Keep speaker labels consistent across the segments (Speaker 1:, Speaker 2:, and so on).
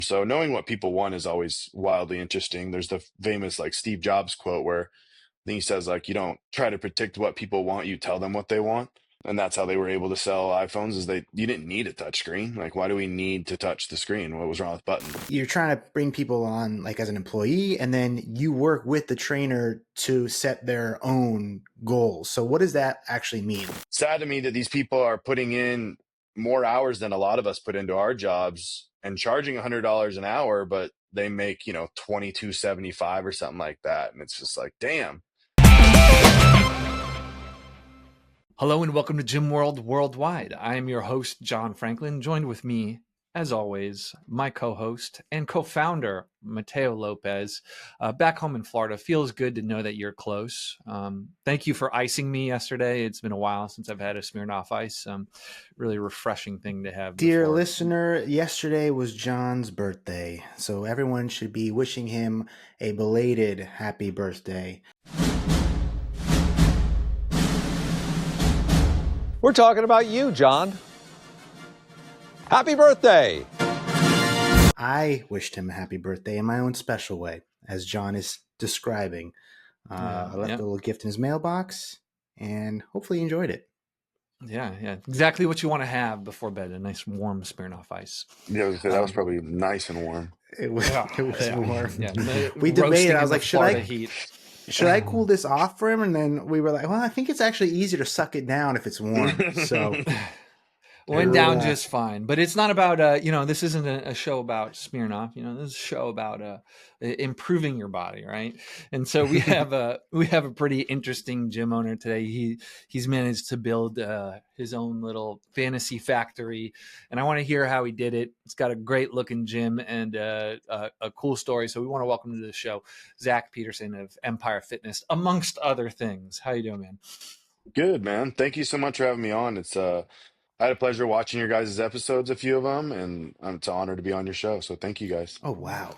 Speaker 1: So knowing what people want is always wildly interesting. There's the famous like Steve Jobs quote where I think he says like, you don't try to predict what people want, you tell them what they want. And that's how they were able to sell iPhones is you didn't need a touch screen. Like, why do we need to touch the screen? What was wrong with buttons?
Speaker 2: You're trying to bring people on like as an employee, and then you work with the trainer to set their own goals. So what does that actually mean?
Speaker 1: Sad to me that these people are putting in more hours than a lot of us put into our jobs and charging $100 an hour, but they make, 22.75 or something like that. And it's just like, damn.
Speaker 3: Hello and welcome to Gym World Worldwide. I am your host, John Franklin, joined with me, as always, my co-host and co-founder, Mateo Lopez. Back home in Florida, feels good to know that you're close. Thank you for icing me yesterday. It's been a while since I've had a Smirnoff Ice. Really refreshing thing to have.
Speaker 2: Dear listener, yesterday was John's birthday, so everyone should be wishing him a belated happy birthday.
Speaker 4: We're talking about you, John. Happy birthday!
Speaker 2: I wished him a happy birthday in my own special way, as John is describing. I left a little gift in his mailbox, and hopefully he enjoyed it.
Speaker 3: Yeah. Exactly what you want to have before bed, a nice warm Smirnoff Ice.
Speaker 1: Yeah, that was probably nice and warm.
Speaker 2: It was warm.
Speaker 3: Yeah.
Speaker 2: We debated. I was like,
Speaker 3: should
Speaker 2: I cool this off for him? And then we were like, well, I think it's actually easier to suck it down if it's warm. So
Speaker 3: went down just fine. But it's not about, this isn't a show about Smirnoff. This is a show about improving your body, right? And so we have a pretty interesting gym owner today. He's managed to build his own little fantasy factory, and I want to hear how he did it. It's got a great looking gym and a cool story. So we want to welcome to the show Zach Peterson of Empire Fitness, amongst other things. How you doing, man?
Speaker 1: Good, man. Thank you so much for having me on. I had a pleasure watching your guys' episodes, a few of them, and it's an honor to be on your show. So thank you guys.
Speaker 2: Oh, wow.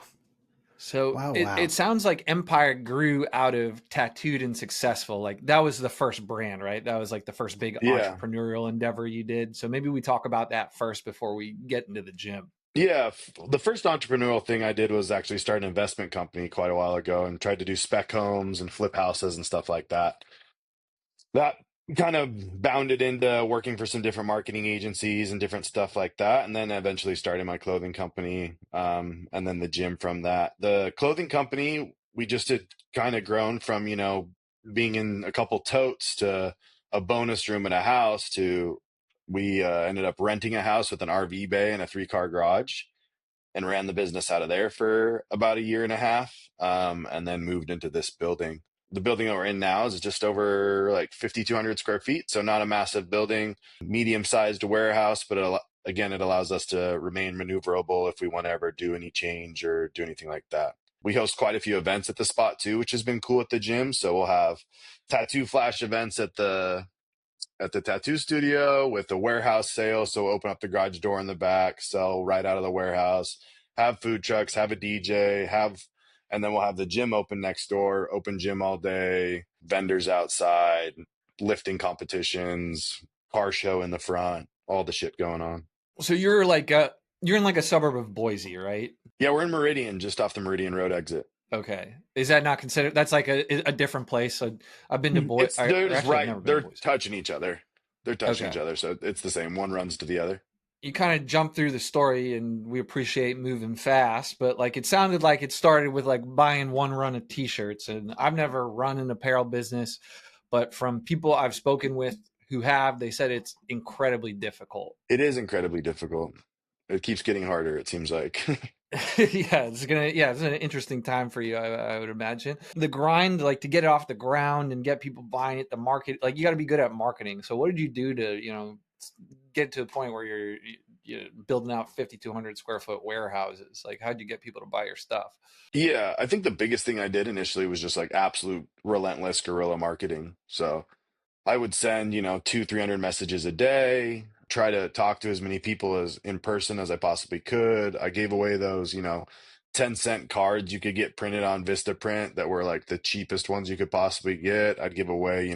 Speaker 3: So it sounds like Empire grew out of Tattooed and Successful. Like that was the first brand, right? That was like the first big entrepreneurial endeavor you did. So maybe we talk about that first before we get into the gym.
Speaker 1: Yeah, the first entrepreneurial thing I did was actually start an investment company quite a while ago and tried to do spec homes and flip houses and stuff like that. That kind of bounded into working for some different marketing agencies and different stuff like that. And then eventually started my clothing company, and then the gym from that. The clothing company, we just had kind of grown from, being in a couple totes to a bonus room in a house to we ended up renting a house with an RV bay and a 3-car garage and ran the business out of there for about a year and a half, and then moved into this building. The building that we're in now is just over like 5,200 square feet. So not a massive building, medium-sized warehouse, but it allows us to remain maneuverable if we want to ever do any change or do anything like that. We host quite a few events at the spot too, which has been cool at the gym. So we'll have tattoo flash events at the tattoo studio with the warehouse sale. So we'll open up the garage door in the back, sell right out of the warehouse, have food trucks, have a DJ, and then we'll have the gym open next door, open gym all day, vendors outside, lifting competitions, car show in the front, all the shit going on.
Speaker 3: So you're in like a suburb of Boise, right?
Speaker 1: Yeah, we're in Meridian, just off the Meridian Road exit.
Speaker 3: Okay. Is that not considered? That's like a different place. So I've been to Boise.
Speaker 1: They're touching each other. They're touching each other. So it's the same. One runs to the other.
Speaker 3: You kind of jump through the story and we appreciate moving fast, but like it sounded like it started with like buying one run of t-shirts. And I've never run an apparel business, but from people I've spoken with who have, they said it's incredibly difficult.
Speaker 1: It is incredibly difficult. It keeps getting harder, it seems like.
Speaker 3: It's an interesting time for you, I would imagine. The grind, like to get it off the ground and get people buying it, the market, like you got to be good at marketing. So what did you do to, get to the point where you're building out 5,200 square foot warehouses? Like how'd you get people to buy your stuff?
Speaker 1: Yeah, I think the biggest thing I did initially was just like absolute relentless guerrilla marketing. So I would send, 200-300 messages a day, try to talk to as many people as in person as I possibly could. I gave away those, 10-cent cards you could get printed on Vistaprint that were like the cheapest ones you could possibly get. I'd give away,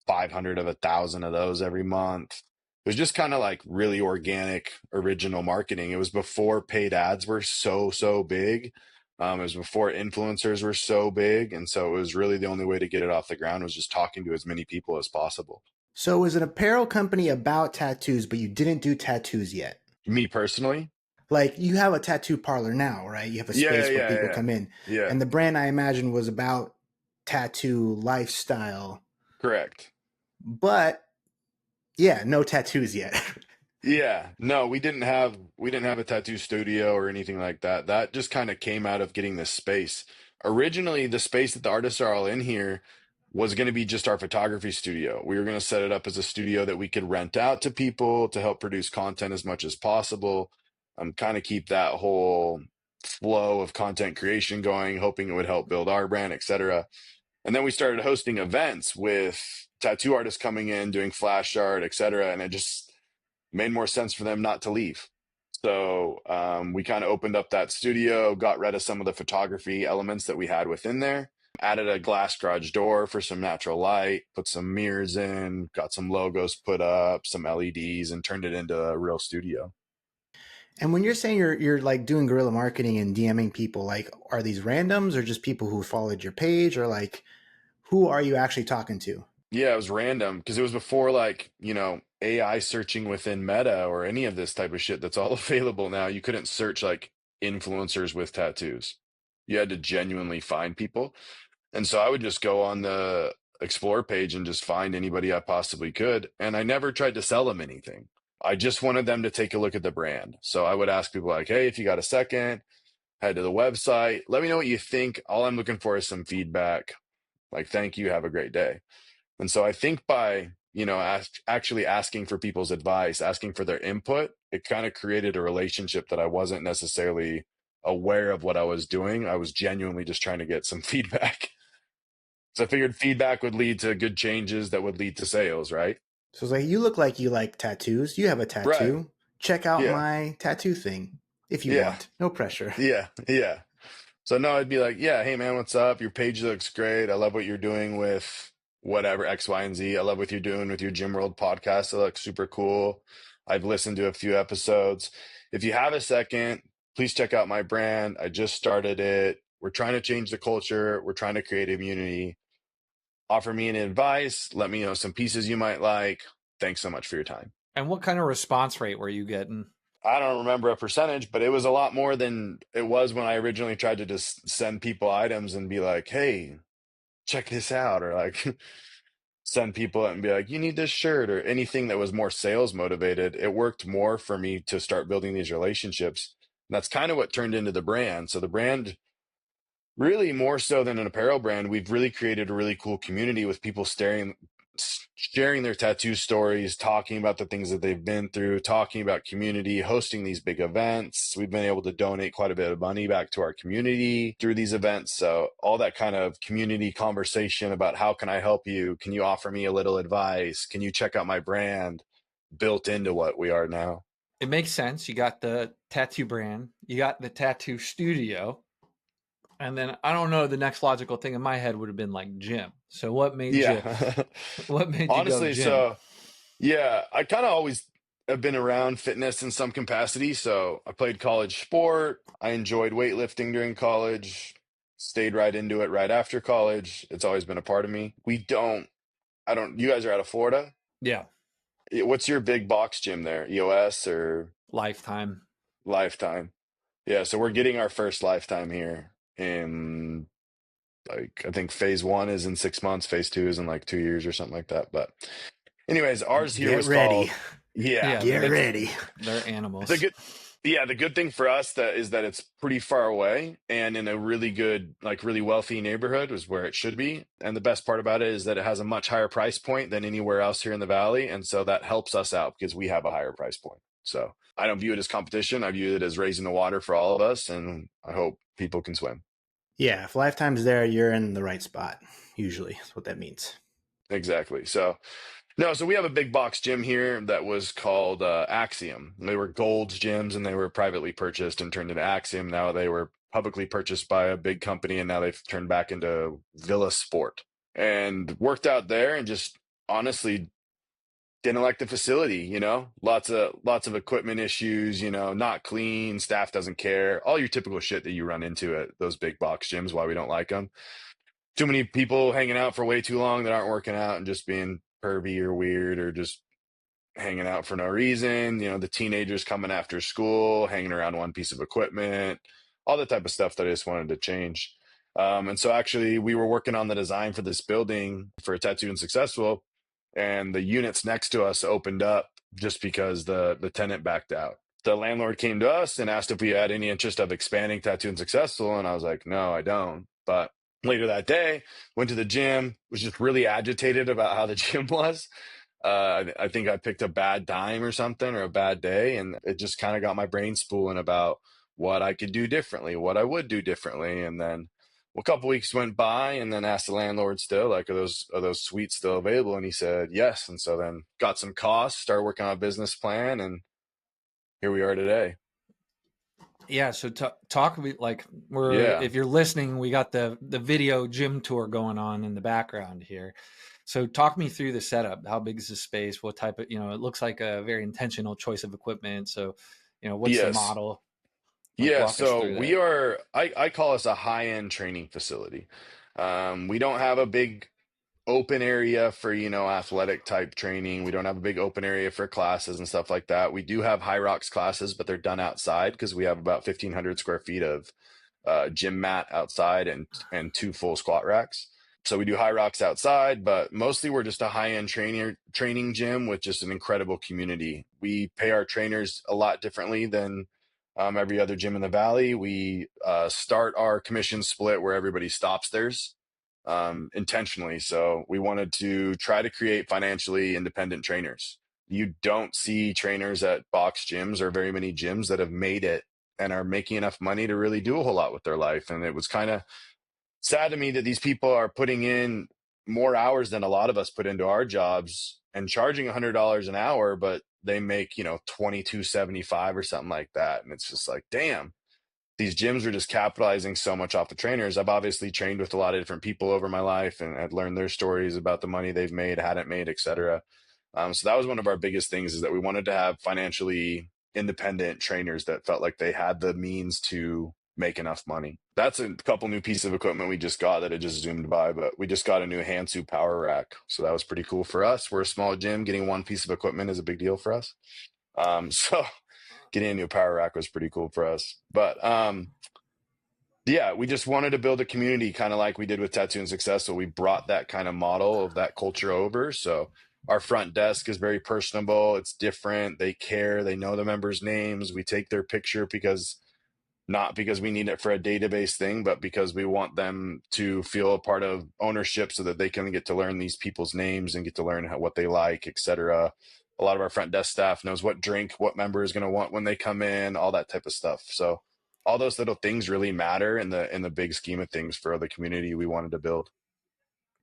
Speaker 1: 500 of 1,000 of those every month. It was just kind of like really organic, original marketing. It was before paid ads were so big. It was before influencers were so big. And so it was really the only way to get it off the ground was just talking to as many people as possible.
Speaker 2: So it was an apparel company about tattoos, but you didn't do tattoos yet.
Speaker 1: Me personally?
Speaker 2: Like you have a tattoo parlor now, right? You have a space where people come in.
Speaker 1: Yeah.
Speaker 2: And the brand, I imagine, was about tattoo lifestyle.
Speaker 1: Correct.
Speaker 2: But yeah, no tattoos yet.
Speaker 1: Yeah, no, we didn't have a tattoo studio or anything like that. That just kind of came out of getting this space. Originally, the space that the artists are all in here was going to be just our photography studio. We were going to set it up as a studio that we could rent out to people to help produce content as much as possible. Kind of keep that whole flow of content creation going, hoping it would help build our brand, etc. And then we started hosting events with tattoo artists coming in, doing flash art, etc. And it just made more sense for them not to leave. So we kind of opened up that studio, got rid of some of the photography elements that we had within there, added a glass garage door for some natural light, put some mirrors in, got some logos put up, some LEDs, and turned it into a real studio.
Speaker 2: And when you're saying you're like doing guerrilla marketing and DMing people, like are these randoms or just people who followed your page, or like who are you actually talking to?
Speaker 1: Yeah, it was random because it was before like, AI searching within Meta or any of this type of shit that's all available now. You couldn't search like influencers with tattoos. You had to genuinely find people. And so I would just go on the explore page and just find anybody I possibly could. And I never tried to sell them anything. I just wanted them to take a look at the brand. So I would ask people like, hey, if you got a second, head to the website. Let me know what you think. All I'm looking for is some feedback. Like, thank you. Have a great day. And so I think by, actually asking for people's advice, asking for their input, it kind of created a relationship that I wasn't necessarily aware of what I was doing. I was genuinely just trying to get some feedback. So I figured feedback would lead to good changes that would lead to sales, right?
Speaker 2: So it's like, you look like you like tattoos. You have a
Speaker 1: Right.
Speaker 2: tattoo. Check out
Speaker 1: Yeah.
Speaker 2: my tattoo thing if you
Speaker 1: Yeah.
Speaker 2: want. No pressure.
Speaker 1: Yeah. Yeah. So no, I'd be like, yeah, hey man, what's up? Your page looks great. I love what you're doing with whatever X, Y, and Z. I love what you're doing with your Gym World podcast. It looks super cool. I've listened to a few episodes. If you have a second, please check out my brand. I just started it. We're trying to change the culture. We're trying to create a community. Offer me an advice. Let me know some pieces you might like. Thanks so much for your time.
Speaker 3: And what kind of response rate were you getting?
Speaker 1: I don't remember a percentage, but it was a lot more than it was when I originally tried to just send people items and be like, hey, check this out. Or like send people and be like, you need this shirt, or anything that was more sales motivated. It worked more for me to start building these relationships. And that's kind of what turned into the brand. So the brand, really more so than an apparel brand, we've really created a really cool community with people sharing their tattoo stories, talking about the things that they've been through, talking about community, hosting these big events. We've been able to donate quite a bit of money back to our community through these events. So all that kind of community conversation about how can I help you? Can you offer me a little advice? Can you check out my brand? Built into what we are now.
Speaker 3: It makes sense. You got the tattoo brand, you got the tattoo studio. And then I don't know, the next logical thing in my head would have been like gym. So what made you
Speaker 1: Honestly,
Speaker 3: go gym?
Speaker 1: so yeah, I kind of always have been around fitness in some capacity. So I played college sport. I enjoyed weightlifting during college, stayed right into it right after college. It's always been a part of me. You guys are out of Florida?
Speaker 3: Yeah.
Speaker 1: What's your big box gym there? EOS or
Speaker 3: Lifetime?
Speaker 1: Lifetime? Yeah, so we're getting our first Lifetime here in, like, I think phase 1 is in 6 months, phase 2 is in like 2 years or something like that. But anyways, ours here was
Speaker 2: ready.
Speaker 1: called, yeah,
Speaker 2: get ready.
Speaker 3: They're animals.
Speaker 1: The good thing for us is that it's pretty far away and in a really good, like really wealthy neighborhood is where it should be. And the best part about it is that it has a much higher price point than anywhere else here in the Valley. And so that helps us out because we have a higher price point. So I don't view it as competition. I view it as raising the water for all of us. And I hope people can swim.
Speaker 2: Yeah, if Lifetime's there, you're in the right spot. Usually, that's what that means.
Speaker 1: Exactly. So we have a big box gym here that was called Axiom. They were Gold's gyms and they were privately purchased and turned into Axiom. Now they were publicly purchased by a big company and now they've turned back into Villa Sport, and worked out there and just honestly didn't like the facility, lots of equipment issues, not clean, staff doesn't care, all your typical shit that you run into at those big box gyms, why we don't like them. Too many people hanging out for way too long that aren't working out and just being pervy or weird or just hanging out for no reason. The teenagers coming after school, hanging around one piece of equipment, all that type of stuff that I just wanted to change. And so actually we were working on the design for this building for Tattooed and Successful, and the units next to us opened up just because the tenant backed out. The landlord came to us and asked if we had any interest of expanding Tattooed and Successful. And I was like, no, I don't. But later that day, went to the gym, was just really agitated about how the gym was. I think I picked a bad time or something, or a bad day, and it just kind of got my brain spooling about what I could do differently, what I would do differently. And then a couple weeks went by, and then asked the landlord still, like, are those suites still available? And he said yes. And so then got some costs, started working on a business plan, and here we are today.
Speaker 3: Yeah. So talk like if you're listening, we got the video gym tour going on in the background here. So talk me through the setup. How big is the space? What type of, it looks like a very intentional choice of equipment. So, what's the model?
Speaker 1: So we are, I call us a high-end training facility. We don't have a big open area for, athletic type training. We don't have a big open area for classes and stuff like that. We do have high rocks classes, but they're done outside because we have about 1,500 square feet of gym mat outside and 2 full squat racks. So we do high rocks outside, but mostly we're just a high-end training gym with just an incredible community. We pay our trainers a lot differently than every other gym in the Valley. We start our commission split where everybody stops theirs intentionally. So we wanted to try to create financially independent trainers. You don't see trainers at box gyms or very many gyms that have made it and are making enough money to really do a whole lot with their life. And it was kind of sad to me that these people are putting in more hours than a lot of us put into our jobs and charging $100 an hour, but they make, $22.75 or something like that. And it's just like, damn, these gyms are just capitalizing so much off the trainers. I've obviously trained with a lot of different people over my life, and I've learned their stories about the money they've made, hadn't made, etc. So that was one of our biggest things, is that we wanted to have financially independent trainers that felt like they had the means to make enough money. That's a couple new pieces of equipment we just got that I just zoomed by, but we just got a new Hansu power rack. So that was pretty cool for us. We're a small gym. Getting one piece of equipment is a big deal for us. So getting a new power rack was pretty cool for us. But yeah, we just wanted to build a community kind of like we did with Tattoo and Success. So we brought that kind of model of that culture over. So our front desk is very personable. It's different. They care. They know the members' names. We take their picture not because we need it for a database thing, but because we want them to feel a part of ownership so that they can get to learn these people's names and get to learn what they like, etc. A lot of our front desk staff knows what drink, what member is going to want when they come in, all that type of stuff. So all those little things really matter in the big scheme of things for the community we wanted to build.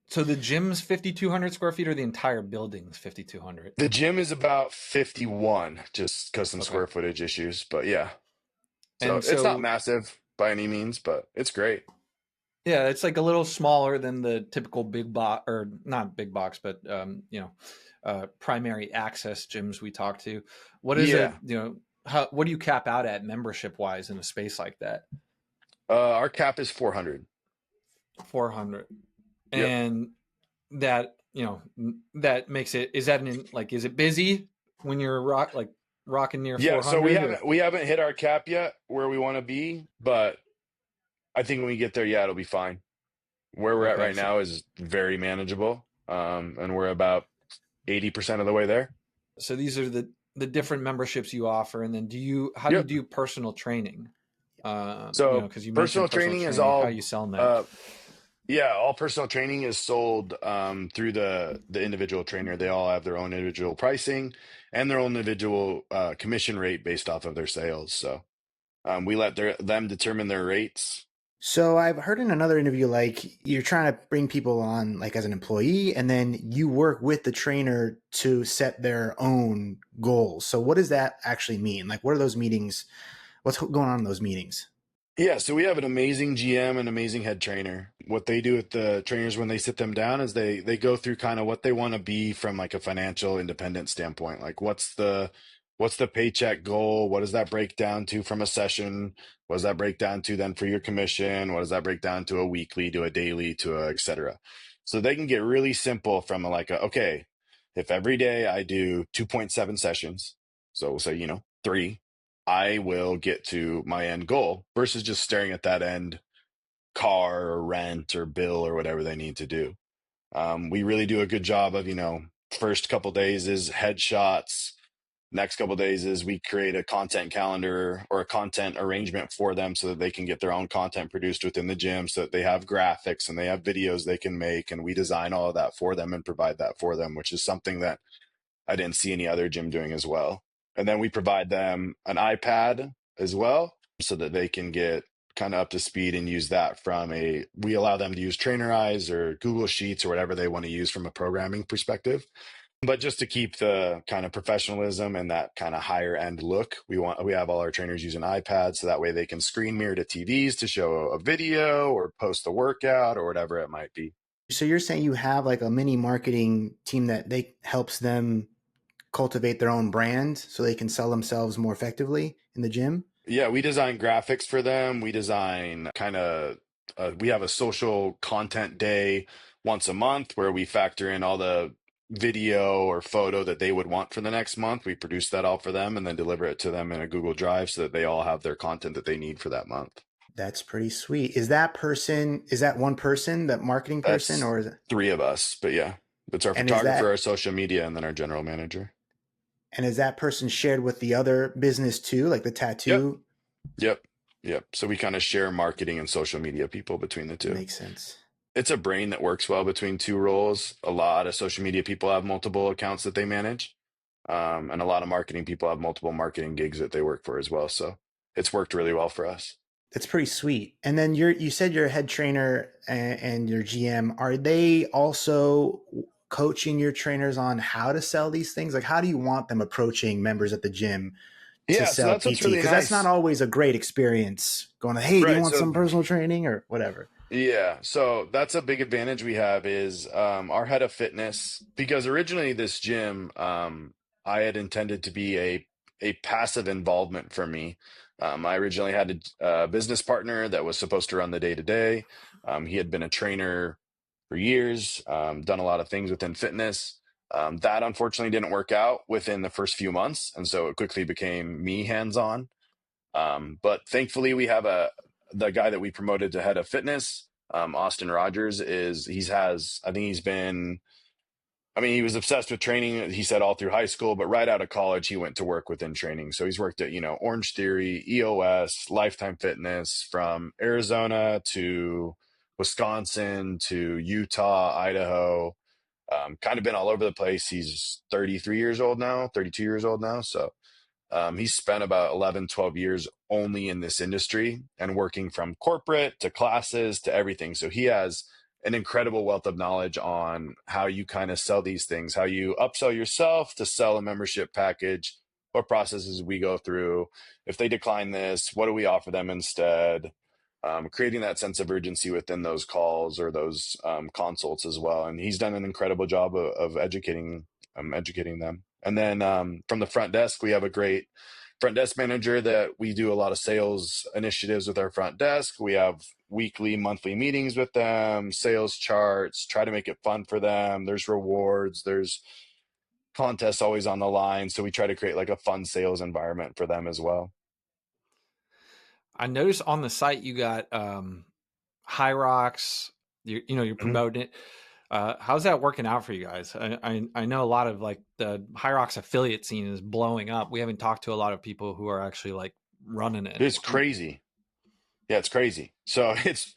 Speaker 3: So the gym's 5,200 square feet, or the entire building's 5,200?
Speaker 1: The gym is about 51, just because some square footage issues, but yeah. So it's not massive by any means, but it's great.
Speaker 3: Yeah, it's like a little smaller than the typical big box, or not big box, but primary access gyms we talk to. What is it? What do you cap out at membership wise in a space like that?
Speaker 1: Our cap is 400.
Speaker 3: 400, and that that makes it. Is that is it busy when you're rocking near 400?
Speaker 1: Yeah, so we haven't hit our cap yet where we want to be, but I think when we get there, it'll be fine. Where we're at right now is very manageable, and we're about 80% of the way there.
Speaker 3: So these are the different memberships you offer, and then how do you do personal training? Because you
Speaker 1: personal training is all,
Speaker 3: how you selling that?
Speaker 1: All personal training is sold through the individual trainer. They all have their own individual pricing and their own individual commission rate based off of their sales. So we let them determine their rates.
Speaker 2: So I've heard in another interview, you're trying to bring people on as an employee, and then you work with the trainer to set their own goals. So what does that actually mean? What are those meetings? What's going on in those meetings?
Speaker 1: Yeah, so we have an amazing GM and amazing head trainer. what they do with the trainers when they sit them down is they go through kind of what they want to be from like a financial independent standpoint. Like what's the paycheck goal? What does that break down to from a session? What does that break down to then for your commission? What does that break down to a weekly, to a daily, to a et cetera? So they can get really simple from okay, if every day I do 2.7 sessions, so we'll say, 3, I will get to my end goal versus just staring at that end car or rent or bill or whatever they need to do. We really do a good job of, first couple days is headshots. Next couple days is we create a content calendar or a content arrangement for them so that they can get their own content produced within the gym, so that they have graphics and they have videos they can make. And we design all of that for them and provide that for them, which is something that I didn't see any other gym doing as well. And then we provide them an iPad as well so that they can get kind of up to speed and use that we allow them to use Trainerize or Google Sheets or whatever they want to use from a programming perspective. But just to keep the kind of professionalism and that kind of higher end look, we have all our trainers using iPads so that way they can screen mirror to TVs to show a video or post the workout or whatever it might be.
Speaker 2: So you're saying you have like a mini marketing team that they helps them cultivate their own brand so they can sell themselves more effectively in the gym?
Speaker 1: Yeah, we design graphics for them. We design we have a social content day once a month where we factor in all the video or photo that they would want for the next month. We produce that all for them and then deliver it to them in a Google Drive so that they all have their content that they need for that month.
Speaker 2: That's pretty sweet. Is that one person, that marketing person,
Speaker 1: That's
Speaker 2: or is it?
Speaker 1: 3 of us, but yeah, it's our
Speaker 2: And is
Speaker 1: photographer,
Speaker 2: that
Speaker 1: our social media, and then our general manager.
Speaker 2: and is that person shared with the other business too, like the
Speaker 1: Yep,
Speaker 2: tattoo?
Speaker 1: yep, yep. So we kind of share marketing and social media people between the two.
Speaker 2: Makes sense.
Speaker 1: It's a brain that works well between 2 roles. A lot of social media people have multiple accounts that they manage. And a lot of marketing people have multiple marketing gigs that they work for as well. So it's worked really well for us.
Speaker 2: That's pretty sweet. And then you said your head trainer and your GM, are they also coaching your trainers on how to sell these things? Like, how do you want them approaching members at the gym to
Speaker 1: Yeah, so
Speaker 2: sell
Speaker 1: that's what's
Speaker 2: PT?
Speaker 1: really
Speaker 2: Because that's not
Speaker 1: nice.
Speaker 2: always a great experience going, hey, do you
Speaker 1: Right.
Speaker 2: want
Speaker 1: So
Speaker 2: some personal training or whatever?
Speaker 1: yeah, so that's a big advantage we have is our head of fitness, because originally this gym I had intended to be a passive involvement for me. I originally had a business partner that was supposed to run the day to day. He had been a trainer for years, done a lot of things within fitness. That unfortunately didn't work out within the first few months, and so it quickly became me hands on. But thankfully, we have the guy that we promoted to head of fitness, Austin Rogers. I think he's been. I mean, he was obsessed with training. He said all through high school, but right out of college, he went to work within training. So he's worked at Orange Theory, EOS, Lifetime Fitness, from Arizona to Wisconsin to Utah, Idaho. Kind of been all over the place. He's 33 years old now, 32 years old now. So he's spent about 11, 12 years only in this industry and working from corporate to classes to everything. So he has an incredible wealth of knowledge on how you kind of sell these things, how you upsell yourself to sell a membership package, what processes we go through. If they decline this, what do we offer them instead? Creating that sense of urgency within those calls or those consults as well. And he's done an incredible job of educating them. And then from the front desk, we have a great front desk manager that we do a lot of sales initiatives with our front desk. We have weekly, monthly meetings with them, sales charts, try to make it fun for them. There's rewards, there's contests always on the line. So we try to create like a fun sales environment for them as well.
Speaker 3: I noticed on the site you got High Rocks. You're
Speaker 1: Mhm.
Speaker 3: promoting it. How's that working out for you guys? I know a lot of like the High Rocks affiliate scene is blowing up. We haven't talked to a lot of people who are actually like running it.
Speaker 1: It's crazy. Yeah, it's crazy. So it's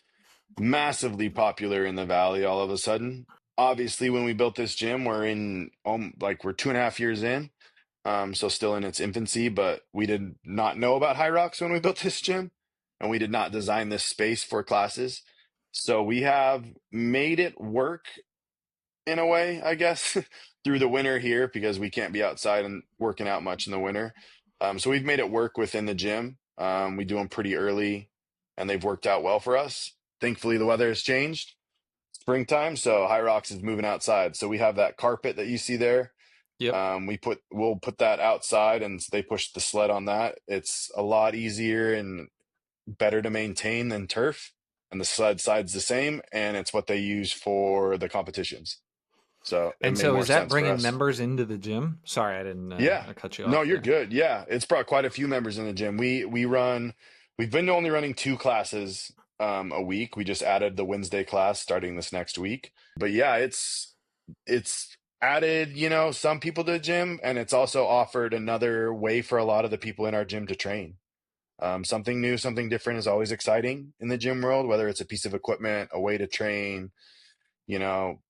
Speaker 1: massively popular in the Valley all of a sudden. Obviously, when we built this gym, we're 2.5 years in. So still in its infancy, but we did not know about High Rocks when we built this gym, and we did not design this space for classes. So we have made it work in a way, I guess, through the winter here because we can't be outside and working out much in the winter. So we've made it work within the gym. We do them pretty early, and they've worked out well for us. thankfully the weather has changed. Springtime, so High Rocks is moving outside. So we have that carpet that you see there.
Speaker 3: Yep.
Speaker 1: We'll put that outside, and they push the sled on that. It's a lot easier and better to maintain than turf, and the sled side's the same, and it's what they use for the competitions. So it
Speaker 3: And
Speaker 1: made
Speaker 3: so
Speaker 1: more
Speaker 3: is that
Speaker 1: sense for
Speaker 3: bringing
Speaker 1: us.
Speaker 3: members into the gym? Sorry, I didn't
Speaker 1: Yeah.
Speaker 3: I cut you
Speaker 1: No,
Speaker 3: off
Speaker 1: you're
Speaker 3: there.
Speaker 1: good. Yeah. It's brought quite a few members in the gym. We've been only running 2 classes a week. We just added the Wednesday class starting this next week. But yeah, it's added, some people to the gym, and it's also offered another way for a lot of the people in our gym to train. Something new, something different is always exciting in the gym world, whether it's a piece of equipment, a way to train,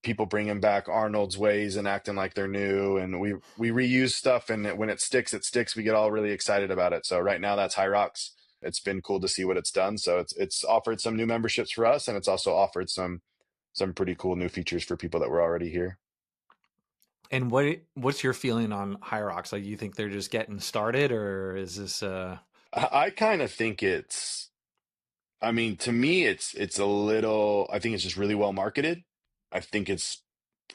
Speaker 1: people bringing back Arnold's ways and acting like they're new, and we reuse stuff, and when it sticks, it sticks. We get all really excited about it. So right now that's High Rocks. It's been cool to see what it's done. So it's offered some new memberships for us, and it's also offered some pretty cool new features for people that were already here.
Speaker 3: And what's your feeling on High Rocks? Like, you think they're just getting started, or is this
Speaker 1: I kind of think I mean, to me, it's a little. I think it's just really well marketed. I think it's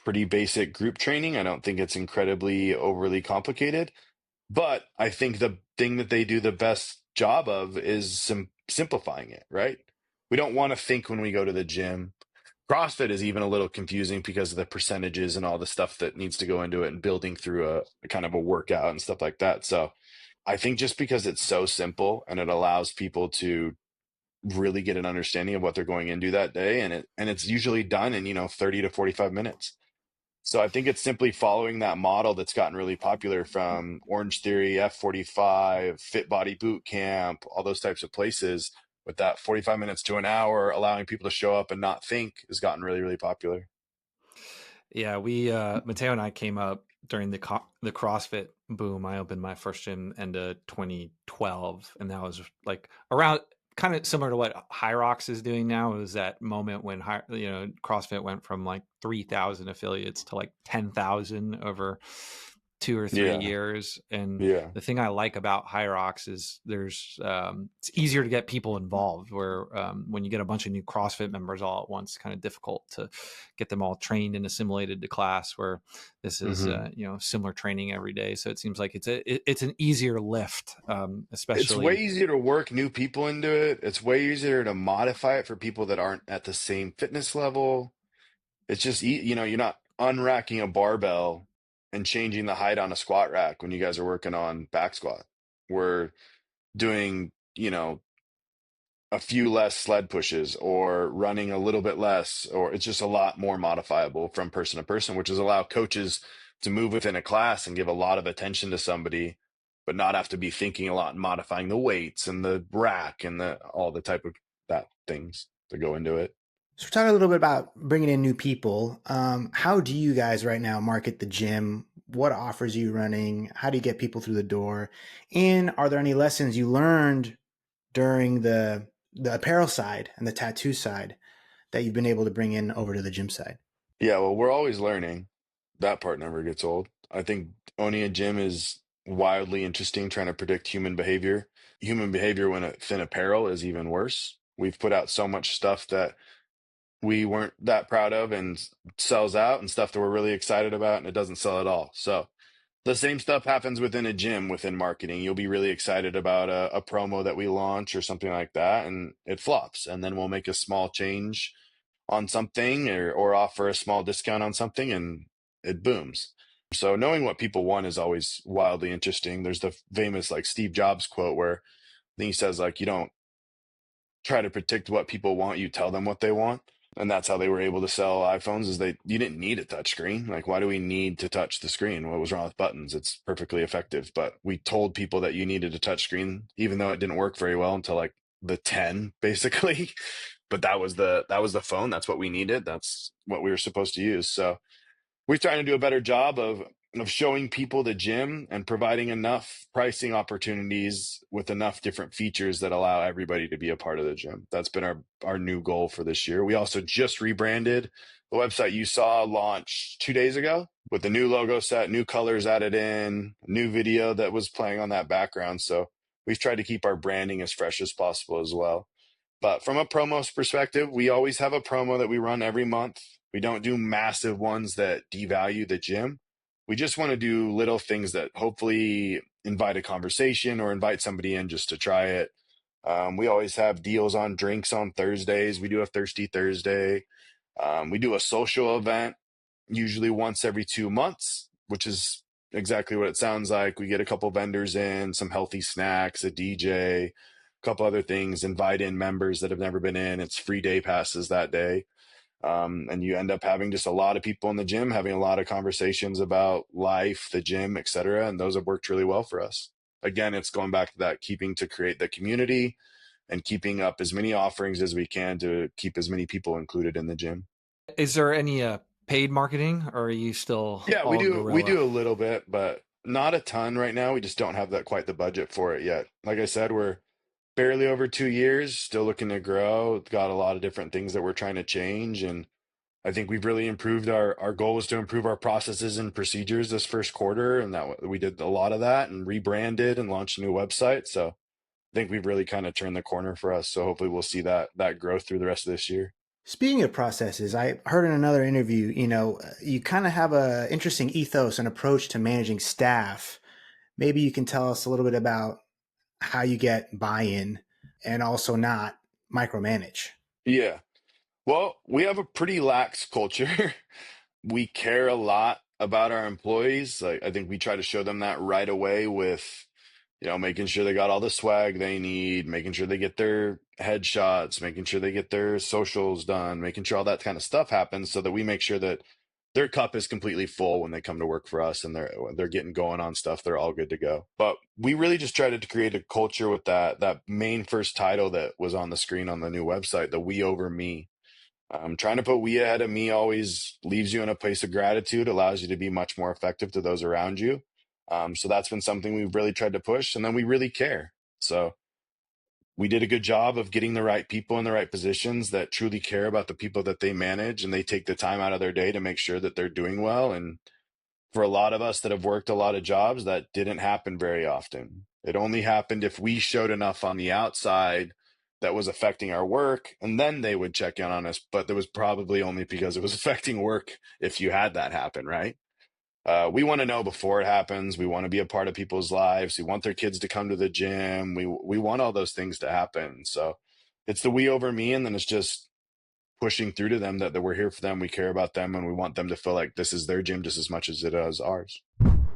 Speaker 1: pretty basic group training. I don't think it's incredibly overly complicated. But I think the thing that they do the best job of is simplifying it, right? We don't want to think when we go to the gym. CrossFit is even a little confusing because of the percentages and all the stuff that needs to go into it and building through a kind of a workout and stuff like that. So I think just because it's so simple and it allows people to really get an understanding of what they're going into that day, and it's usually done in 30 to 45 minutes. So I think it's simply following that model that's gotten really popular from Orange Theory, F45, Fit Body Boot Camp, all those types of places, with that 45 minutes to an hour, allowing people to show up and not think, has gotten really, really popular.
Speaker 3: Yeah, we Mateo and I came up during the CrossFit boom. I opened my first gym end of 2012, and that was like around kind of similar to what High Rocks is doing now. It was that moment when CrossFit went from like 3,000 affiliates to like 10,000 over 2 or 3 years. And
Speaker 1: Yeah.
Speaker 3: the thing I like about High Rocks is it's easier to get people involved, where when you get a bunch of new CrossFit members all at once, it's kind of difficult to get them all trained and assimilated to class, where this is
Speaker 1: Hmm.
Speaker 3: similar training every day. So it seems like it's an easier lift,
Speaker 1: It's way
Speaker 3: especially.
Speaker 1: easier to work new people into it. It's way easier to modify it for people that aren't at the same fitness level. It's just, you're not unracking a barbell and changing the height on a squat rack when you guys are working on back squat. We're doing, a few less sled pushes or running a little bit less, or it's just a lot more modifiable from person to person, which is allow coaches to move within a class and give a lot of attention to somebody, but not have to be thinking a lot and modifying the weights and the rack and all the type of that things to go into it.
Speaker 2: So we're talking a little bit about bringing in new people. How do you guys right now market the gym? What offers are you running? How do you get people through the door? And are there any lessons you learned during the apparel side and the tattoo side that you've been able to bring in over to the gym side?
Speaker 1: Yeah, well, we're always learning. That part never gets old. I think owning a gym is wildly interesting, trying to predict human behavior. Human behavior when it's in apparel is even worse. We've put out so much stuff that we weren't that proud of and sells out, and stuff that we're really excited about and it doesn't sell at all. So the same stuff happens within a gym, within marketing. You'll be really excited about a promo that we launch or something like that, and it flops. And then we'll make a small change on something, or offer a small discount on something, and it booms. So knowing what people want is always wildly interesting. There's the famous like Steve Jobs quote where I think he says like, you don't try to predict what people want, you tell them what they want. And that's how they were able to sell iPhones, is you didn't need a touch screen. Like, why do we need to touch the screen? What was wrong with buttons? It's perfectly effective. But we told people that you needed a touch screen, even though it didn't work very well until like the 10, basically. But that was the phone. That's what we needed. That's what we were supposed to use. So we're trying to do a better job of showing people the gym and providing enough pricing opportunities with enough different features that allow everybody to be a part of the gym. That's been our new goal for this year. We also just rebranded. The website you saw launched 2 days ago with the new logo set, new colors added in, new video that was playing on that background. So we've tried to keep our branding as fresh as possible as well. But from a promo perspective, we always have a promo that we run every month. We don't do massive ones that devalue the gym. We just want to do little things that hopefully invite a conversation or invite somebody in just to try it. We always have deals on drinks on Thursdays. We do a Thirsty Thursday. We do a social event usually once every 2 months, which is exactly what it sounds like. We get a couple vendors in, some healthy snacks, a DJ, a couple other things, invite in members that have never been in. It's free day passes that day. And you end up having just a lot of people in the gym having a lot of conversations about life, the gym, etc. And those have worked really well for us. Again, it's going back to that keeping to create the community and keeping up as many offerings as we can to keep as many people included in the gym.
Speaker 3: Is there any paid marketing, or are you still
Speaker 1: Yeah, we
Speaker 3: all
Speaker 1: do we
Speaker 3: guerrilla?
Speaker 1: do a little bit, but not a ton right now. We just don't have that quite the budget for it yet. Like I said, we're barely over 2 years, still looking to grow. Got a lot of different things that we're trying to change, and I think we've really improved our goal was to improve our processes and procedures this first quarter, and that we did a lot of that and rebranded and launched a new website. So I think we've really kind of turned the corner for us. So hopefully we'll see that growth through the rest of this year.
Speaker 2: Speaking of processes, I heard in another interview, you kind of have a interesting ethos and approach to managing staff. Maybe you can tell us a little bit about how you get buy-in and also not micromanage.
Speaker 1: Yeah. Well, we have a pretty lax culture. We care a lot about our employees. Like I think we try to show them that right away with, making sure they got all the swag they need, making sure they get their headshots, making sure they get their socials done, making sure all that kind of stuff happens so that we make sure that their cup is completely full when they come to work for us and they're getting going on stuff. They're all good to go. But we really just tried to create a culture with that main first title that was on the screen on the new website, the we over me. Trying to put we ahead of me always leaves you in a place of gratitude, allows you to be much more effective to those around you. So that's been something we've really tried to push, and then we really care. So we did a good job of getting the right people in the right positions that truly care about the people that they manage, and they take the time out of their day to make sure that they're doing well. And for a lot of us that have worked a lot of jobs, that didn't happen very often. It only happened if we showed enough on the outside that was affecting our work, and then they would check in on us. But that was probably only because it was affecting work if you had that happen, right? We want to know before it happens. We want to be a part of people's lives. We want their kids to come to the gym. We want all those things to happen. So it's the we over me, and then it's just pushing through to them that we're here for them, we care about them, and we want them to feel like this is their gym just as much as it is ours.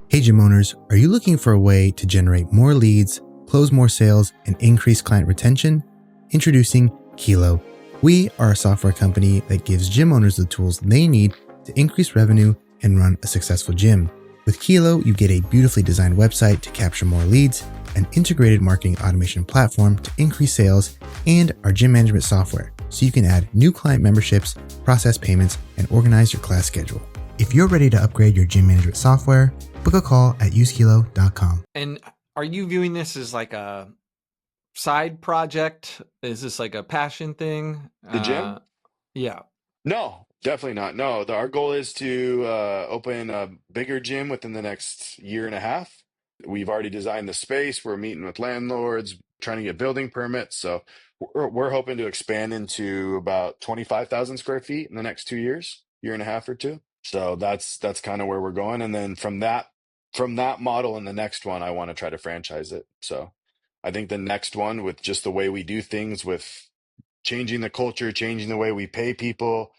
Speaker 2: Hey, gym owners, are you looking for a way to generate more leads, close more sales, and increase client retention? Introducing Kilo. We are a software company that gives gym owners the tools they need to increase revenue and run a successful gym. With Kilo, you get a beautifully designed website to capture more leads, an integrated marketing automation platform to increase sales, and our gym management software so you can add new client memberships, process payments, and organize your class schedule. If you're ready to upgrade your gym management software, book a call at usekilo.com.
Speaker 3: And are you viewing this as like a side project? Is this like a passion thing?
Speaker 1: The gym?
Speaker 3: Yeah.
Speaker 1: No, definitely not. No, our goal is to open a bigger gym within the next year and a half. We've already designed the space. We're meeting with landlords, trying to get building permits. So we're hoping to expand into about 25,000 square feet in the next 2 years, year and a half or two. So that's kind of where we're going. And then from that model and the next one, I want to try to franchise it. So I think the next one, with just the way we do things, with changing the culture, changing the way we pay people,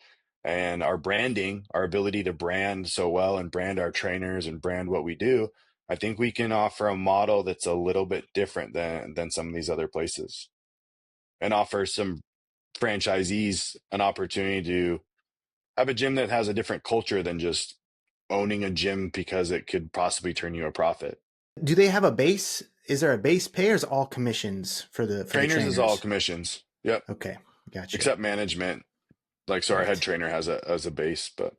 Speaker 1: and our branding, our ability to brand so well and brand our trainers and brand what we do, I think we can offer a model that's a little bit different than some of these other places, and offer some franchisees an opportunity to have a gym that has a different culture than just owning a gym because it could possibly turn you a profit.
Speaker 2: Do they have a base? Is there a base pay or is it all commissions for the
Speaker 1: Trainers is all
Speaker 2: trainers?
Speaker 1: commissions. Yep.
Speaker 2: Okay, gotcha.
Speaker 1: Except management. Like, so our head
Speaker 2: Right.
Speaker 1: trainer has a base, but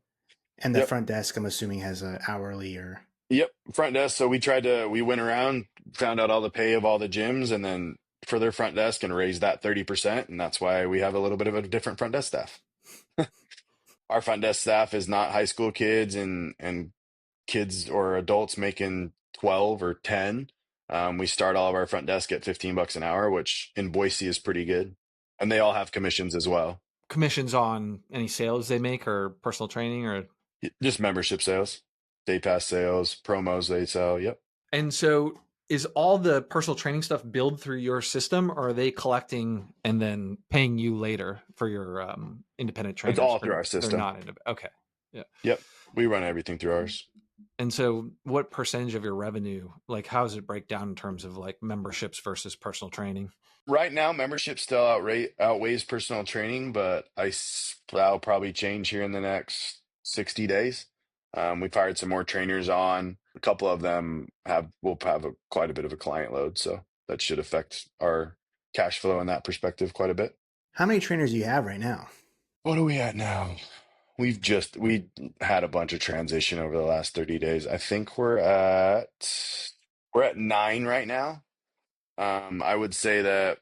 Speaker 2: And the
Speaker 1: yep.
Speaker 2: front desk, I'm assuming, has a hourly or.
Speaker 1: Yep, front desk. So we went around, found out all the pay of all the gyms, and then for their front desk and raised that 30%. And that's why we have a little bit of a different front desk staff. Our front desk staff is not high school kids and kids or adults making 12 or 10. We start all of our front desk at $15 an hour, which in Boise is pretty good. And they all have commissions as well.
Speaker 3: Commissions on any sales they make or personal training or
Speaker 1: Just membership sales, day pass sales, promos they sell. Yep.
Speaker 3: and so is all the personal training stuff billed through your system or are they collecting and then paying you later for your independent
Speaker 1: It's
Speaker 3: trainers
Speaker 1: all through
Speaker 3: or
Speaker 1: our
Speaker 3: they're
Speaker 1: system.
Speaker 3: not independent? Okay. Yeah.
Speaker 1: Yep. We run everything through ours.
Speaker 3: And so what percentage of your revenue, like how does it break down in terms of like memberships versus personal training?
Speaker 1: Right now, membership still outweighs personal training, but that'll probably change here in the next 60 days. We've hired some more trainers on. A couple of them will have quite a bit of a client load, so that should affect our cash flow in that perspective quite a bit.
Speaker 2: How many trainers do you have right now?
Speaker 1: What are we at now? We had a bunch of transition over the last 30 days. I think we're at 9 right now. I would say that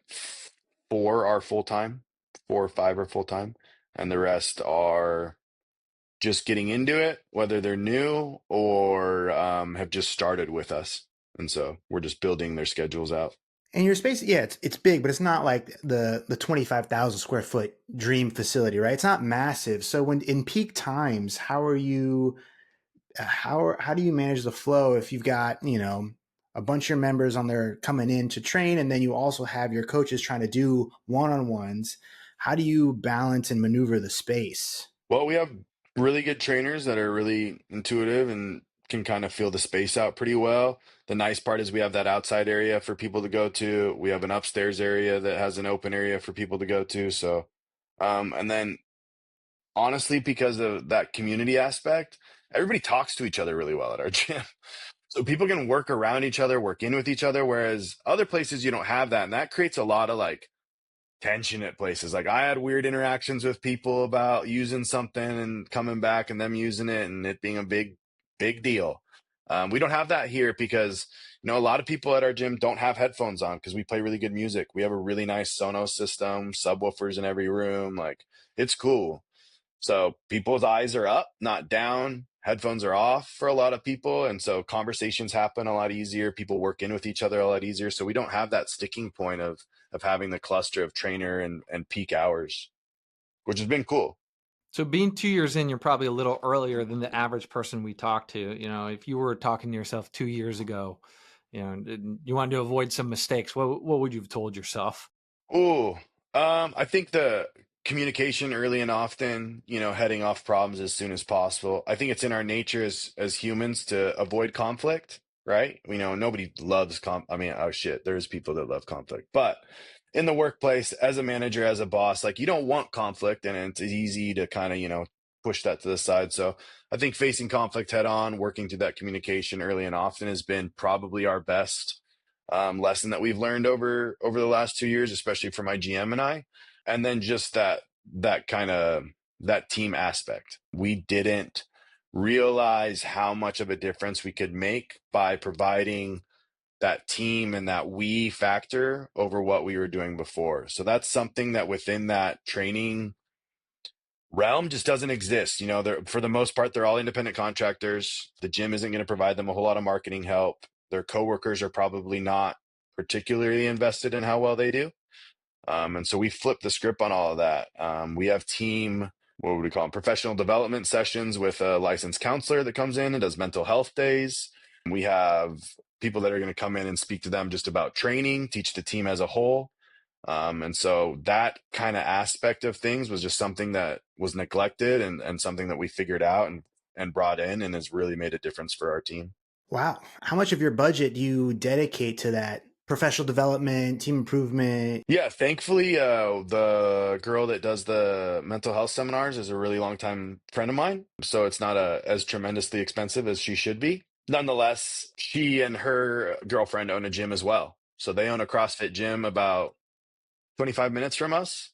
Speaker 1: 4 are full time, 4 or 5 are full time, and the rest are just getting into it, whether they're new or have just started with us. And so we're just building their schedules out.
Speaker 2: And your space, yeah, it's big, but it's not like the 25,000 square foot dream facility, right? It's not massive. So when in peak times, how do you manage the flow if you've got, a bunch of your members on there coming in to train, and then you also have your coaches trying to do one-on-ones? How do you balance and maneuver the space?
Speaker 1: Well, we have really good trainers that are really intuitive and can kind of feel the space out pretty well. The nice part is we have that outside area for people to go to. We have an upstairs area that has an open area for people to go to. So, and then honestly, because of that community aspect, everybody talks to each other really well at our gym. So people can work around each other, work in with each other, whereas other places you don't have that. And that creates a lot of like tension at places. Like I had weird interactions with people about using something and coming back and them using it and it being a big deal. We don't have that here because, a lot of people at our gym don't have headphones on because we play really good music. We have a really nice Sonos system, subwoofers in every room. Like it's cool. So people's eyes are up, not down. Headphones are off for a lot of people. And so conversations happen a lot easier. People work in with each other a lot easier. So we don't have that sticking point of having the cluster of trainer and peak hours, which has been cool.
Speaker 3: So being 2 years in, you're probably a little earlier than the average person we talk to. If you were talking to yourself 2 years ago, you wanted to avoid some mistakes, what would you have told yourself?
Speaker 1: Ooh, I think the communication early and often, heading off problems as soon as possible. I think it's in our nature as humans to avoid conflict, right? Nobody loves I mean, oh shit, there's people that love conflict, but in the workplace, as a manager, as a boss, like you don't want conflict, and it's easy to kind of, push that to the side. So I think facing conflict head on, working through that communication early and often has been probably our best lesson that we've learned over the last 2 years, especially for my GM and I. And then just that kind of that team aspect. We didn't realize how much of a difference we could make by providing that team and that we factor over what we were doing before. So that's something that within that training realm just doesn't exist. For the most part, they're all independent contractors. The gym isn't going to provide them a whole lot of marketing help. Their coworkers are probably not particularly invested in how well they do. And so we flip the script on all of that. We have what would we call them? Professional development sessions with a licensed counselor that comes in and does mental health days. We have people that are going to come in and speak to them just about training, teach the team as a whole. And so that kind of aspect of things was just something that was neglected and something that we figured out and brought in and has really made a difference for our team.
Speaker 2: Wow. How much of your budget do you dedicate to that professional development, team improvement?
Speaker 1: Yeah, thankfully, the girl that does the mental health seminars is a really long time friend of mine. So it's not as tremendously expensive as she should be. Nonetheless, she and her girlfriend own a gym as well. So they own a CrossFit gym about 25 minutes from us.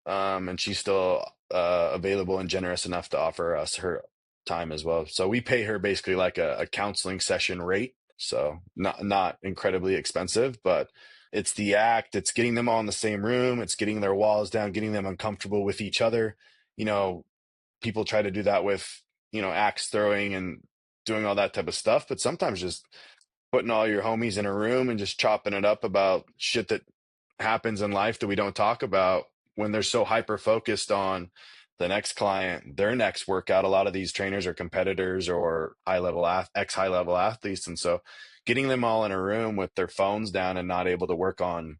Speaker 1: And she's still available and generous enough to offer us her time as well. So we pay her basically like a counseling session rate. So not incredibly expensive, but it's the act. It's getting them all in the same room. It's getting their walls down, getting them uncomfortable with each other. People try to do that with, axe throwing and doing all that type of stuff. But sometimes just putting all your homies in a room and just chopping it up about shit that happens in life that we don't talk about when they're so hyper focused on the next client, their next workout, a lot of these trainers are competitors or ex high level athletes. And so getting them all in a room with their phones down and not able to work on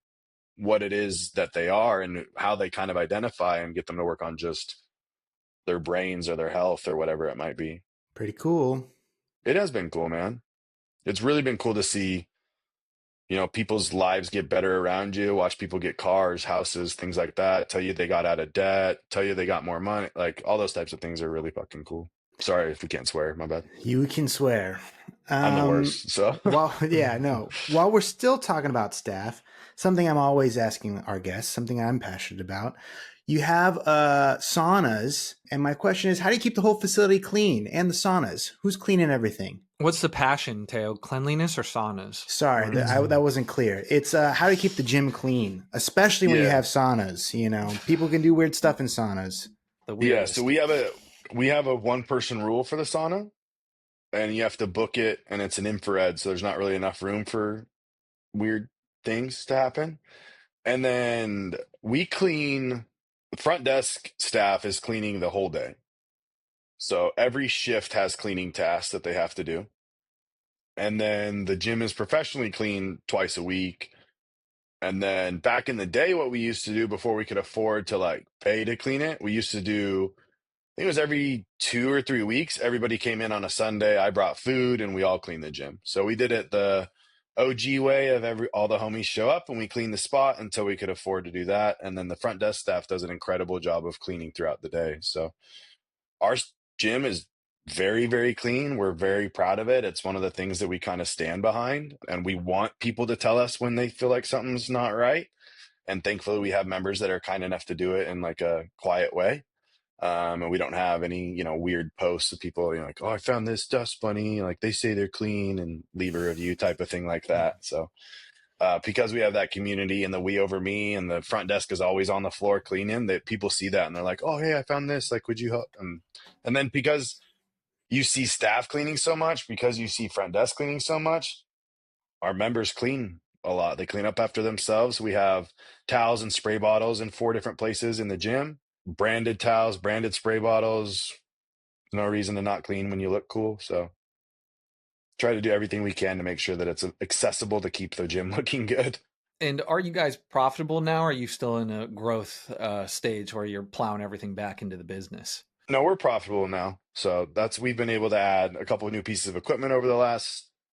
Speaker 1: what it is that they are and how they kind of identify and get them to work on just their brains or their health or whatever it might be.
Speaker 2: Pretty cool.
Speaker 1: It has been cool, man. It's really been cool to see, people's lives get better around you, watch people get cars, houses, things like that, tell you they got out of debt, tell you they got more money. Like all those types of things are really fucking cool. Sorry if we can't swear, my bad.
Speaker 2: You can swear.
Speaker 1: I'm the worst. So
Speaker 2: While we're still talking about staff, something I'm always asking our guests, something I'm passionate about. You have saunas, and my question is, how do you keep the whole facility clean and the saunas? Who's cleaning everything?
Speaker 3: What's the passion, Teo? Cleanliness or saunas?
Speaker 2: Sorry, that wasn't clear. It's how to keep the gym clean, especially when you have saunas. People can do weird stuff in saunas.
Speaker 3: The weirdest.
Speaker 1: So we have a 1-person rule for the sauna, and you have to book it, and it's an infrared, so there's not really enough room for weird things to happen. And then we clean. The front desk staff is cleaning the whole day. So every shift has cleaning tasks that they have to do. And then the gym is professionally cleaned twice a week. And then back in the day, what we used to do before we could afford to pay to clean it, we used to do, I think it was every 2 or 3 weeks, everybody came in on a Sunday. I brought food and we all cleaned the gym. So we did it the OG way of all the homies show up and we clean the spot until we could afford to do that. And then the front desk staff does an incredible job of cleaning throughout the day. So our gym is very, very clean. We're very proud of it. It's one of the things that we kind of stand behind, and we want people to tell us when they feel like something's not right. And thankfully we have members that are kind enough to do it in a quiet way. And we don't have any, weird posts of people, like, oh, I found this dust bunny. Like they say they're clean and leave a review type of thing like that. So because we have that community and the we over me and the front desk is always on the floor cleaning, that people see that and they're like, oh, hey, I found this. Like, would you help? And then because you see staff cleaning so much, because you see front desk cleaning so much, our members clean a lot. They clean up after themselves. We have towels and spray bottles in 4 different places in the gym. Branded towels, branded spray bottles. No reason to not clean when you look cool. So try to do everything we can to make sure that it's accessible to keep the gym looking good.
Speaker 3: And are you guys profitable now? Or are you still in a growth stage where you're plowing everything back into the business?
Speaker 1: No, we're profitable now. So we've been able to add a couple of new pieces of equipment over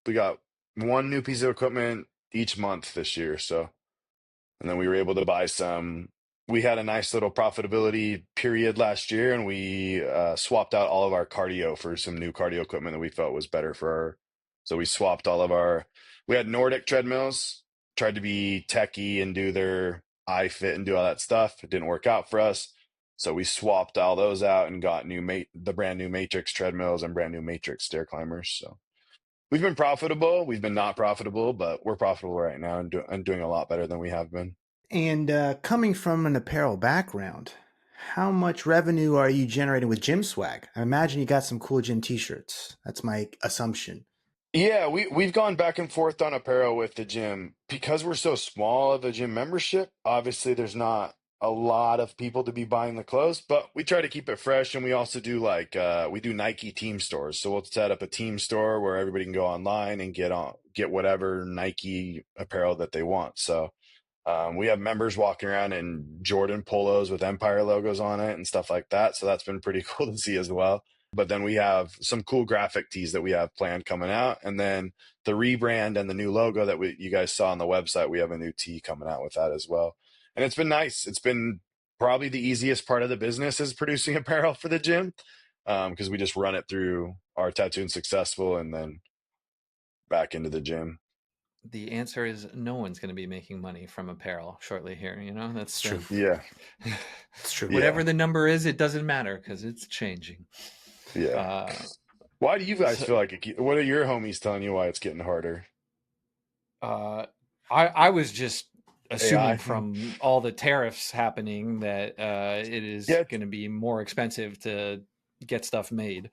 Speaker 1: we got 1 new piece of equipment each month this year. So, and then we were able to buy we had a nice little profitability period last year, and we swapped out all of our cardio for some new cardio equipment that we felt was better so we swapped we had Nordic treadmills, tried to be techie and do their iFit and do all that stuff. It didn't work out for us. So we swapped all those out and got the brand new Matrix treadmills and brand new Matrix stair climbers. So we've been profitable. We've been not profitable, but we're profitable right now and doing a lot better than we have been.
Speaker 2: And coming from an apparel background, how much revenue are you generating with gym swag? I imagine you got some cool gym t-shirts. That's my assumption.
Speaker 1: Yeah, we've gone back and forth on apparel with the gym because we're so small of a gym membership. Obviously, there's not a lot of people to be buying the clothes, but we try to keep it fresh. And we also do we do Nike team stores. So we'll set up a team store where everybody can go online and get whatever Nike apparel that they want. So we have members walking around in Jordan polos with Empire logos on it and stuff like that. So that's been pretty cool to see as well. But then we have some cool graphic tees that we have planned coming out. And then the rebrand and the new logo that you guys saw on the website, we have a new tee coming out with that as well. And it's been nice. It's been probably the easiest part of the business is producing apparel for the gym because we just run it through our Tattoo and Successful and then back into the gym.
Speaker 3: The answer is no one's going to be making money from apparel shortly here. That's
Speaker 2: true.
Speaker 1: Yeah.
Speaker 2: It's true.
Speaker 3: Whatever the number is, it doesn't matter because it's changing.
Speaker 1: Yeah. Why do you guys feel like what are your homies telling you why it's getting harder?
Speaker 3: I was just assuming
Speaker 1: AI.
Speaker 3: From all the tariffs happening that it is going to be more expensive to get stuff made.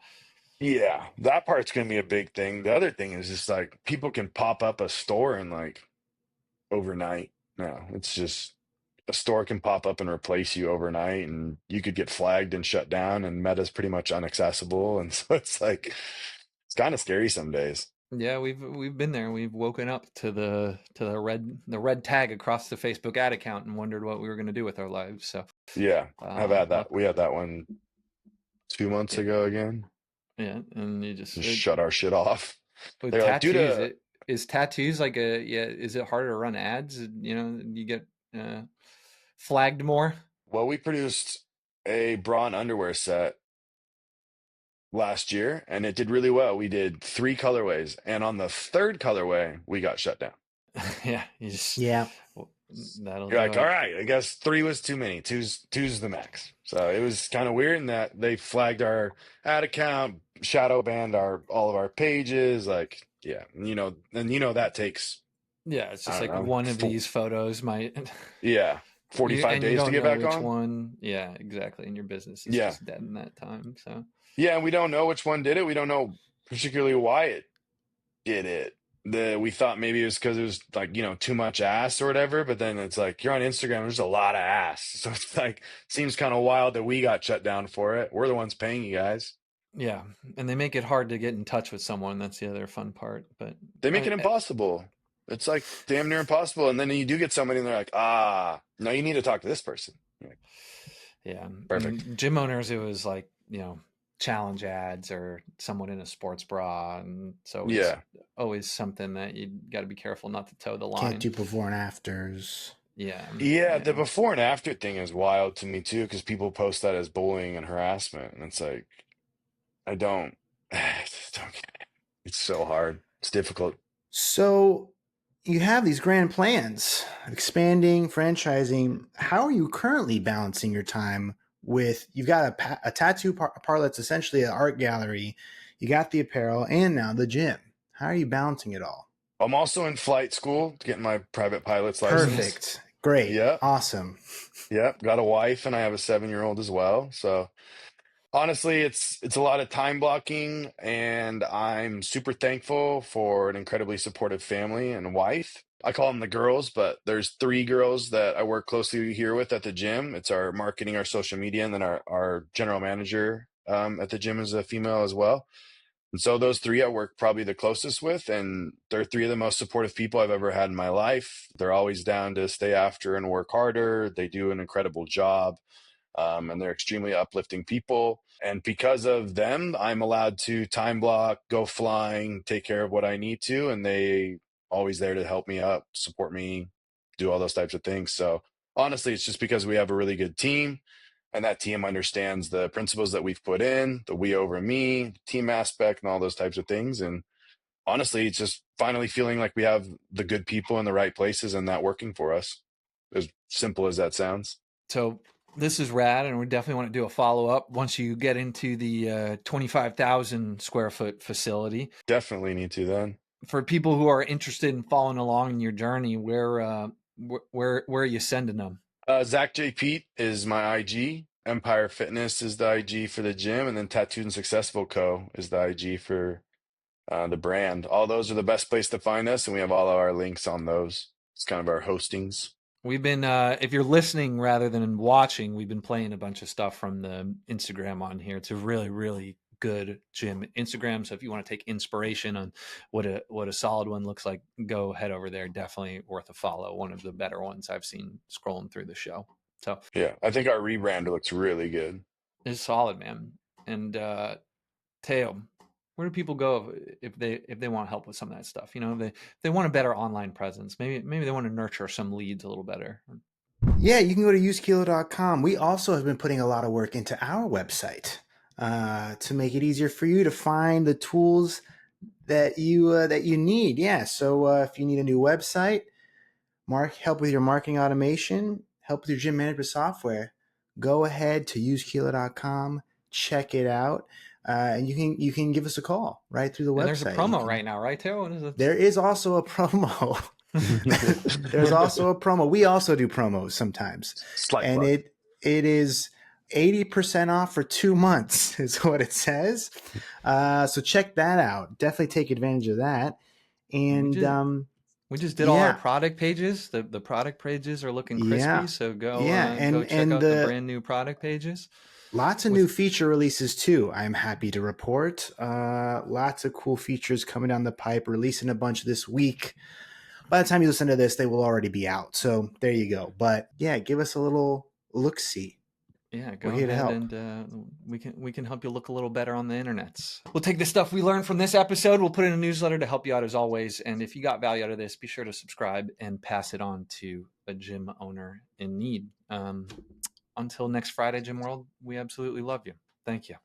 Speaker 1: Yeah, that part's going to be a big thing. The other thing is just people can pop up a store in overnight. No, it's just a store can pop up and replace you overnight, and you could get flagged and shut down, and Meta's pretty much inaccessible. And so it's like, it's kind of scary some days.
Speaker 3: Yeah, we've been there. We've woken up to the red tag across the Facebook ad account and wondered what we were going to do with our lives. So,
Speaker 1: Yeah, I've had that.
Speaker 3: luck,
Speaker 1: We had that one 2 months
Speaker 3: yeah,
Speaker 1: ago again.
Speaker 3: yeah, and you just
Speaker 1: Just shut our shit off.
Speaker 3: with
Speaker 1: They're like, due
Speaker 3: tattoos,
Speaker 1: to,
Speaker 3: is tattoos like a yeah? Is it harder to run ads? You know, you get uh, flagged more.
Speaker 1: well, we produced a bra and underwear set last year, and it did really well. We did 3 colorways, and on the third colorway, we got shut down.
Speaker 3: Yeah, you just
Speaker 2: Yeah.
Speaker 3: that'll
Speaker 1: You're
Speaker 3: do
Speaker 1: like,
Speaker 3: it.
Speaker 1: all right, I guess 3 was too many. Two's the max. So it was kind of weird in that they flagged our ad account, shadow banned all of our pages. Like, yeah, and that takes,
Speaker 3: Yeah, it's
Speaker 1: I
Speaker 3: just
Speaker 1: don't
Speaker 3: like
Speaker 1: know,
Speaker 3: one of these photos might
Speaker 1: yeah, 45
Speaker 3: you
Speaker 1: days to
Speaker 3: don't
Speaker 1: get
Speaker 3: know
Speaker 1: back
Speaker 3: which
Speaker 1: on.
Speaker 3: one. Yeah, exactly. And your business is
Speaker 1: Yeah,
Speaker 3: just dead in that time. So
Speaker 1: yeah, and we don't know which one did it. We don't know particularly why it did it. We thought maybe it was because it was like, too much ass or whatever, but then it's like you're on Instagram, there's a lot of ass. So it's like seems kind of wild that we got shut down for it. We're the ones paying you guys.
Speaker 3: yeah, and they make it hard to get in touch with someone. That's the other fun part. But
Speaker 1: They make
Speaker 3: I,
Speaker 1: it impossible. It's like damn near impossible. And then you do get somebody and they're like, no, you need to talk to this person. You're like,
Speaker 3: yeah,
Speaker 1: perfect.
Speaker 3: and gym owners, it was like challenge ads or someone in a sports bra, and so it's
Speaker 1: Yeah.
Speaker 3: always something that you got to be careful not to toe the
Speaker 2: Can't
Speaker 3: line.
Speaker 2: do before and afters.
Speaker 3: Yeah,
Speaker 1: Yeah, the
Speaker 3: yeah.
Speaker 1: before and after thing is wild to me too, because people post that as bullying and harassment. And it's like, I just don't get it. It's so hard. It's difficult.
Speaker 2: So you have these grand plans, expanding, franchising. How are you currently balancing your time with, you've got a tattoo parlor that's essentially an art gallery, you got the apparel, and now the gym. How are you balancing it all?
Speaker 1: I'm also in flight school, getting my private pilot's license.
Speaker 2: Perfect. Great.
Speaker 1: Yep.
Speaker 2: Awesome.
Speaker 1: Yep. Got a wife and I have a 7-year-old as well. So honestly, it's a lot of time blocking, and I'm super thankful for an incredibly supportive family and wife. I call them the girls, but there's 3 girls that I work closely here with at the gym. It's our marketing, our social media, and then our general manager at the gym is a female as well. And so those 3 I work probably the closest with, and they're 3 of the most supportive people I've ever had in my life. They're always down to stay after and work harder. They do an incredible job, and they're extremely uplifting people. And because of them, I'm allowed to time block, go flying, take care of what I need to, and they always there to help me up, support me, do all those types of things. So honestly, it's just because we have a really good team, and that team understands the principles that we've put in, the we over me, team aspect, and all those types of things. And honestly, it's just finally feeling like we have the good people in the right places and that working for us. As simple as that sounds.
Speaker 3: So this is rad, and we definitely want to do a follow up once you get into the 25,000 square foot facility.
Speaker 1: Definitely need to then.
Speaker 3: For people who are interested in following along in your journey, where are you sending them?
Speaker 1: Zach J. Pete is my IG. Empire Fitness is the IG for the gym, and then Tattooed and Successful Co. is the IG for the brand. All those are the best place to find us, and we have all of our links on those. It's kind of our hostings.
Speaker 3: We've been, if you're listening rather than watching, we've been playing a bunch of stuff from the Instagram on here. It's a really, really good gym Instagram. So if you want to take inspiration on what a solid one looks like, go head over there. Definitely worth a follow. One of the better ones I've seen scrolling through the show. So
Speaker 1: yeah, I think our rebrand looks really good.
Speaker 3: it's solid, man. And Teo, where do people go if they want help with some of that stuff? If they want a better online presence. Maybe they want to nurture some leads a little better.
Speaker 2: Yeah, you can go to usekilo.com. We also have been putting a lot of work into our website to make it easier for you to find the tools that you need. Yeah, so if you need a new website, help with your marketing automation, help with your gym management software, go ahead to usekilo.com, check it out. And you can give us a call right through the website.
Speaker 3: There's a promo right now, right, Teo? What is it?
Speaker 2: There is also a promo. There's also a promo. We also do promos sometimes.
Speaker 1: Slight
Speaker 2: and
Speaker 1: plug.
Speaker 2: it is 80% off for 2 months is what it says. So check that out. Definitely take advantage of that. And
Speaker 3: We just did all our
Speaker 2: Yeah.
Speaker 3: product pages. The product pages are looking crispy,
Speaker 2: Yeah.
Speaker 3: so go
Speaker 2: Yeah.
Speaker 3: go check
Speaker 2: And
Speaker 3: out the brand new product pages.
Speaker 2: lots of new feature releases too. I'm happy to report. Lots of cool features coming down the pipe, releasing a bunch this week. By the time you listen to this, they will already be out. So there you go. But yeah, give us a little look-see.
Speaker 3: Yeah,
Speaker 2: We're
Speaker 3: go
Speaker 2: here to
Speaker 3: ahead
Speaker 2: help.
Speaker 3: and we can help you look a little better on the internets. We'll take the stuff we learned from this episode. We'll put in a newsletter to help you out as always. And if you got value out of this, be sure to subscribe and pass it on to a gym owner in need. Until next Friday, Gym World, we absolutely love you. Thank you.